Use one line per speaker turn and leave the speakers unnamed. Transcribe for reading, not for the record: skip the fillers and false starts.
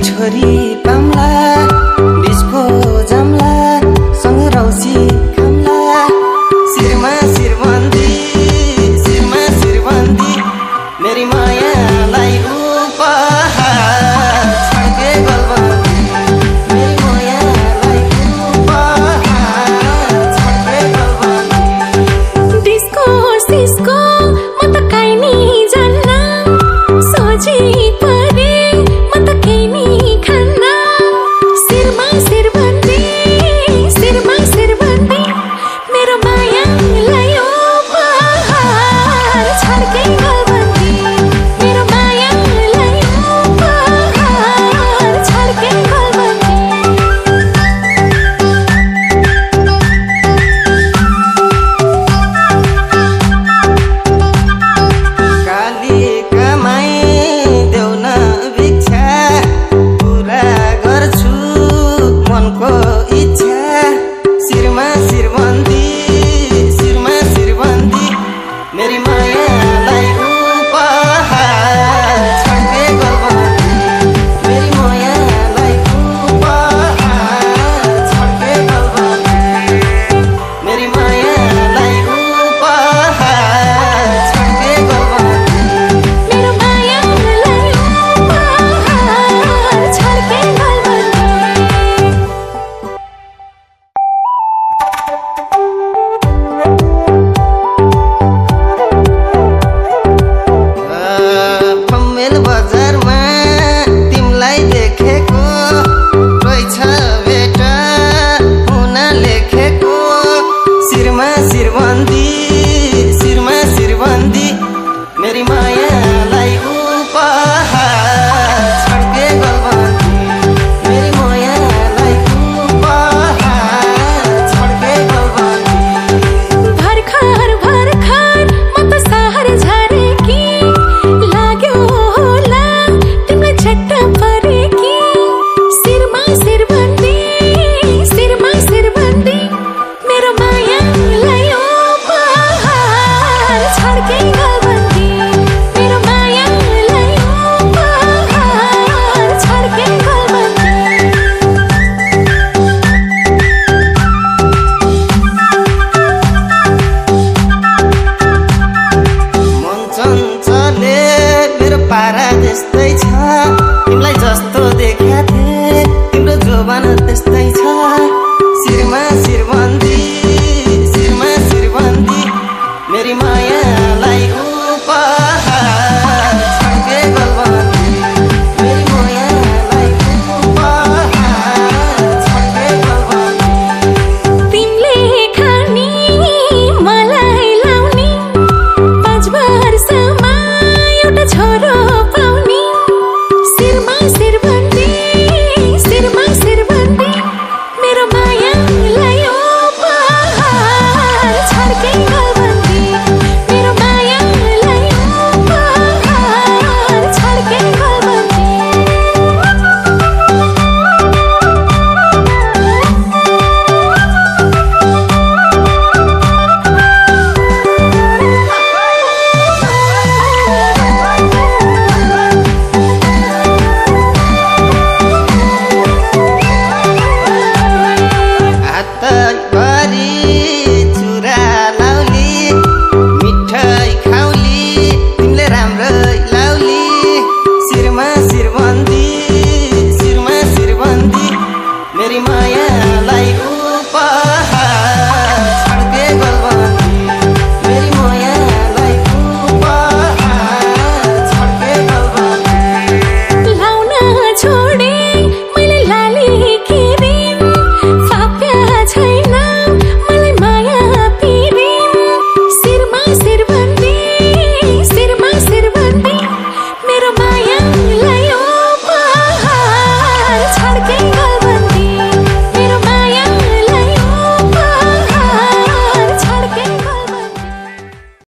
छोरी पाम्ला बिचको जाम्ला सँग रौसी खाम्ला शिरमा शिरबन्दी मेरी मायालाई उपहार छड्के गलबन्दी मेरी मायालाई उपहार छड्के गलबन्दी
डिस्को सिस्को म त काई नि जान्न सोझी परे म त केही नि खान्न शिरमा शिरबन्दी मेरो मायालाई उपहार छड्के गलबन्दी मेरो मायालाई उपहार छड्के गलबन्दी
काली कमाई देऊ न भिक्षा पुरा गर्छु मनको इच्छा शिरमा शिरबन्दी मेरी मायालाई उपहार छड्के गलबन्दी मेरी मायालाई उपहार छड्के गलबन्दी मेरी मायालाई उपहार छड्के गलबन्दी
मेरो मायालाई उपहार छड्के गलबन्दी
पम्मेल बजारमा तिमलाई देखेको रहेछ बेटा हुन लेखेको शिरमा शिरबन्दी मेरी मायालाई उपहार छड्के गलबन्दी मेरी मायालाई उपहार छड्के गलबन्दी
भर्खर म त सहर झरेकी लाग्यो होला तिमीलाई झट्ट परेकी शिरमा शिरबन्दी मेरो मायालाई उपहार छड्के गलबन्दी मेरो मायालाई उपहार छड्के गलबन्दी
मन चञ्चले मेरो पारा त्यस्तै छ तिमीलाई जस्तो देखा थिए तिम्रो जोबान त्यस्तै छ